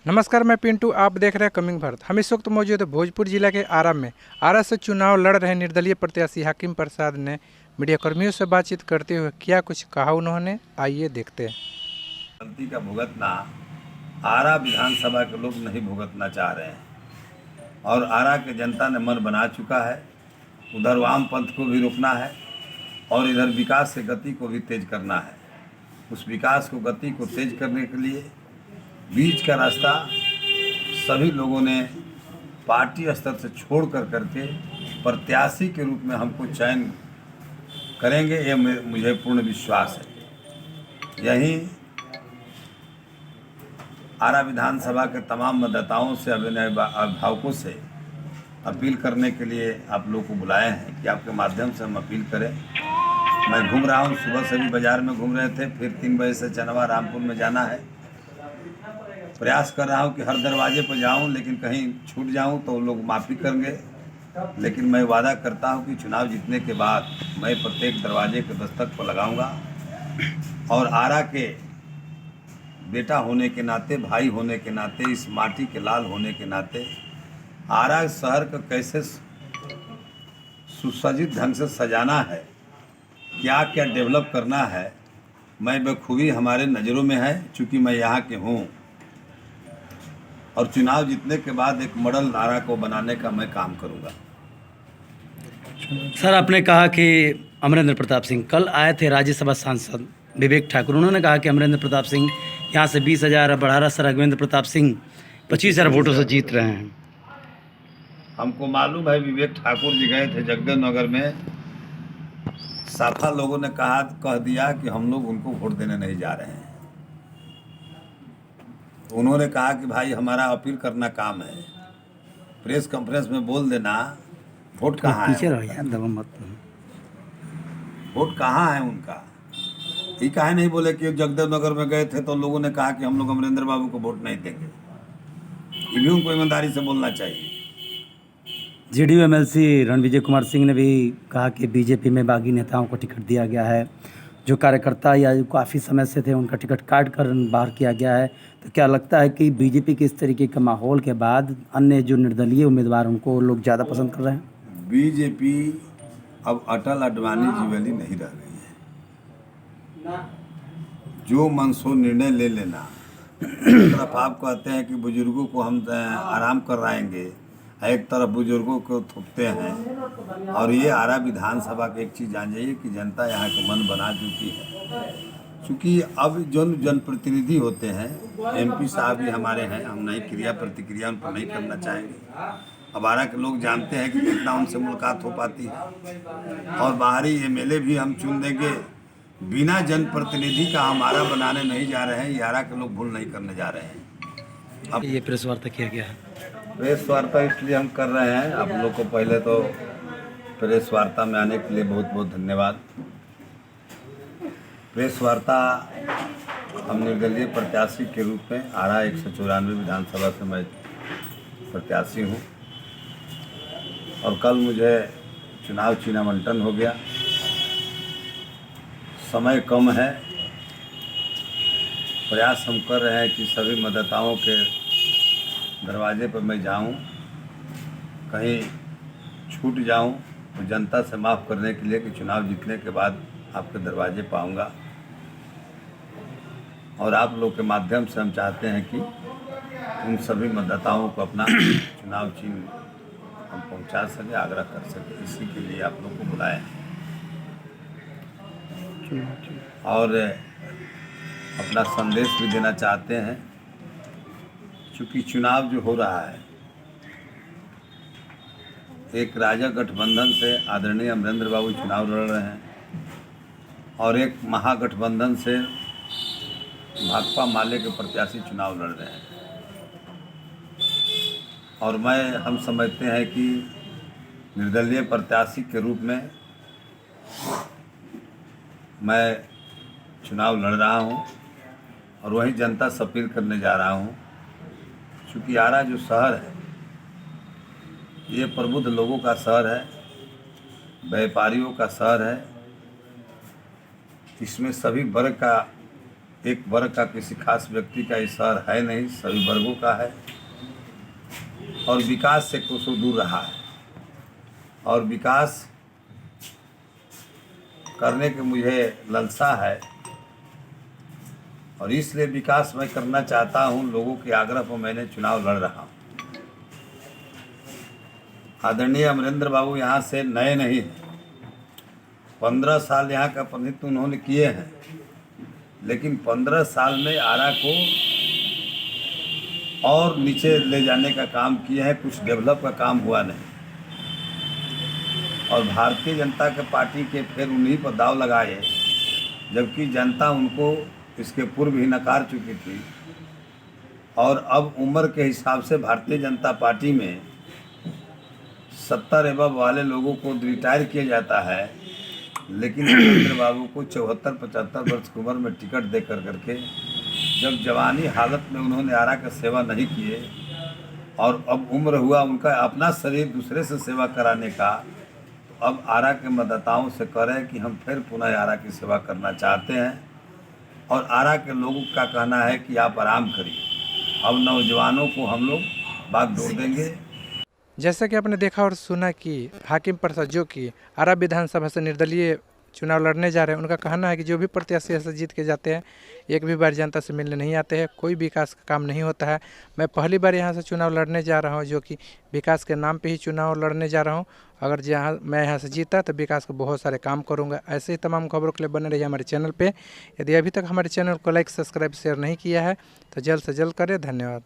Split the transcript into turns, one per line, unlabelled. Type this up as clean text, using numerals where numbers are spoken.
नमस्कार, मैं पिंटू। आप देख रहे हैं कमिंग भारत। हम इस वक्त मौजूद है भोजपुर जिला के आरा में। आरा से चुनाव लड़ रहे निर्दलीय प्रत्याशी हाकिम प्रसाद ने मीडिया कर्मियों से बातचीत करते हुए क्या कुछ कहा उन्होंने, आइए देखते हैं।
गलती का भुगतना आरा विधानसभा के लोग नहीं भुगतना चाह रहे हैं और आरा के जनता ने मन बना चुका है। उधर वामपंथ को भी रोकना है और इधर विकास की गति को भी तेज करना है। उस विकास को गति को तेज करने के लिए बीच का रास्ता सभी लोगों ने पार्टी स्तर से छोड़ करके प्रत्याशी के रूप में हमको चयन करेंगे, ये मुझे पूर्ण विश्वास है। यही आरा विधानसभा के तमाम मतदाताओं से, अभिभावकों से अपील करने के लिए आप लोग को बुलाए हैं कि आपके माध्यम से हम अपील करें। मैं घूम रहा हूँ, सुबह से भी बाज़ार में घूम रहे थे, फिर 3 बजे से चनवा रामपुर में जाना है। प्रयास कर रहा हूँ कि हर दरवाजे पर जाऊँ, लेकिन कहीं छूट जाऊँ तो लोग माफ़ी करेंगे। लेकिन मैं वादा करता हूँ कि चुनाव जीतने के बाद मैं प्रत्येक दरवाजे के दस्तक पर लगाऊंगा और आरा के बेटा होने के नाते, भाई होने के नाते, इस माटी के लाल होने के नाते आरा शहर का कैसे सुसज्जित ढंग से सजाना है, क्या क्या डेवलप करना है, मैं बखूबी हमारे नज़रों में है। चूँकि मैं यहाँ के हूँ और चुनाव जीतने के बाद एक मॉडल आरा को बनाने का मैं काम करूँगा।
सर, आपने कहा कि अमरेंद्र प्रताप सिंह कल आए थे, राज्यसभा सांसद विवेक ठाकुर, उन्होंने कहा कि अमरेंद्र प्रताप सिंह यहाँ से 20,000, बढ़ारा से राघवेंद्र प्रताप सिंह 25,000 वोटों से जीत रहे हैं।
हमको मालूम है, विवेक ठाकुर जी गए थे जगदेव नगर में, साफा लोगों ने कह दिया कि हम लोग उनको वोट देने नहीं जा रहे हैं। तो उन्होंने कहा कि भाई हमारा अपील करना काम है, प्रेस कॉन्फ्रेंस में बोल देना वोट कहाँ है, वोट कहाँ है उनका। ये काहे नहीं बोले कि जगदेव नगर में गए थे तो लोगों ने कहा कि हम लोग अमरेंद्र बाबू को वोट नहीं देंगे। ये भी उनको ईमानदारी से बोलना चाहिए।
जेडीयू एमएलसी रणविजय कुमार सिंह ने भी कहा कि बीजेपी में बागी नेताओं को टिकट दिया गया है, जो कार्यकर्ता या जो काफ़ी समय से थे उनका टिकट काट कर बाहर किया गया है। तो क्या लगता है कि बीजेपी के इस तरीके के माहौल के बाद अन्य जो निर्दलीय उम्मीदवार उनको लोग ज़्यादा पसंद कर रहे हैं?
बीजेपी अब अटल अडवाणी जी वाली नहीं रह गई है। जो मनसो निर्णय ले लेना। एक तरफ आप कहते हैं कि बुजुर्गों को हम आराम कराएंगे, एक तरफ बुजुर्गों को थोपते हैं। और ये आरा विधानसभा की एक चीज़ जान जाइए कि जनता यहाँ के मन बना चुकी है। क्योंकि अब जो जनप्रतिनिधि होते हैं, एमपी साहब भी हमारे हैं, हम नहीं क्रिया प्रतिक्रिया उन पर नहीं करना चाहेंगे। अब आरा के लोग जानते हैं कि कितना उनसे मुलाकात हो पाती है। और बाहरी एमएलए भी हम चुन देंगे, बिना जनप्रतिनिधि का हम आरा बनाने नहीं जा रहे हैं। ये आरा के लोग भूल नहीं करने जा रहे हैं।
अब ये प्रेस वार्ता किया गया है।
प्रेस वार्ता इसलिए हम कर रहे हैं, आप लोग को पहले तो प्रेस वार्ता में आने के लिए बहुत बहुत धन्यवाद। प्रेस वार्ता हम निर्दलीय प्रत्याशी के रूप में आरा 194 विधानसभा से मैं प्रत्याशी हूँ और कल मुझे चुनाव चिन्हावंटन हो गया। समय कम है, प्रयास हम कर रहे हैं कि सभी मतदाताओं के दरवाजे पर मैं जाऊं, कहीं छूट जाऊं तो जनता से माफ़ करने के लिए कि चुनाव जीतने के बाद आपके दरवाजे पाऊंगा। और आप लोग के माध्यम से हम चाहते हैं कि उन सभी मतदाताओं को अपना चुनाव चिन्ह हम पहुंचा सके, आग्रह कर सके। इसी के लिए आप लोग को बुलाए हैं और अपना संदेश भी देना चाहते हैं। चूँकि चुनाव जो हो रहा है, एक राजा गठबंधन से आदरणीय अमरेंद्र बाबू चुनाव लड़ रहे हैं और एक महागठबंधन से भाकपा माले के प्रत्याशी चुनाव लड़ रहे हैं। और हम समझते हैं कि निर्दलीय प्रत्याशी के रूप में मैं चुनाव लड़ रहा हूं और वही जनता से अपील करने जा रहा हूं। चूँकि आरा जो शहर है, ये प्रबुद्ध लोगों का शहर है, व्यापारियों का शहर है। इसमें सभी वर्ग का एक वर्ग का किसी खास व्यक्ति का ये शहर है नहीं, सभी वर्गों का है और विकास से कोसों दूर रहा है। और विकास करने की मुझे लालसा है और इसलिए विकास मैं करना चाहता हूं। लोगों के आग्रह पर मैंने चुनाव लड़ रहा हूं। आदरणीय अमरेंद्र बाबू यहाँ से नए नहीं हैं, 15 साल यहाँ का प्रतिनिधित्व उन्होंने किए हैं, लेकिन 15 साल में आरा को और नीचे ले जाने का काम किए हैं, कुछ डेवलप का काम हुआ नहीं। और भारतीय जनता के पार्टी के फिर उन्हीं पर दाव लगाए, जबकि जनता उनको इसके पूर्व ही नकार चुकी थी। और अब उम्र के हिसाब से भारतीय जनता पार्टी में 70 एबव वाले लोगों को रिटायर किया जाता है, लेकिन नरेंद्र बाबू को 74-75 वर्ष की उम्र में टिकट दे करके जब जवानी हालत में उन्होंने आरा का सेवा नहीं किए और अब उम्र हुआ उनका अपना शरीर दूसरे से सेवा कराने का, तो अब आरा के मतदाताओं से करें कि हम फिर पुनः आरा की सेवा करना चाहते हैं। और आरा के लोगों का कहना है कि आप आराम करिए, अब नौजवानों को हम लोग बागडोर देंगे।
जैसा कि आपने देखा और सुना कि हाकिम प्रसाद जो कि आरा विधानसभा से निर्दलीय चुनाव लड़ने जा रहे हैं, उनका कहना है कि जो भी प्रत्याशी ऐसे जीत के जाते हैं एक भी बार जनता से मिलने नहीं आते हैं, कोई विकास का काम नहीं होता है। मैं पहली बार यहाँ से चुनाव लड़ने जा रहा हूँ, जो कि विकास के नाम पे ही चुनाव लड़ने जा रहा हूँ। अगर मैं यहाँ से जीता तो विकास के बहुत सारे काम करूँगा। ऐसे ही तमाम खबरों के लिए बने रहिए हमारे चैनल पर। यदि अभी तक हमारे चैनल को लाइक, सब्सक्राइब, शेयर नहीं किया है तो जल्द से जल्द करें। धन्यवाद।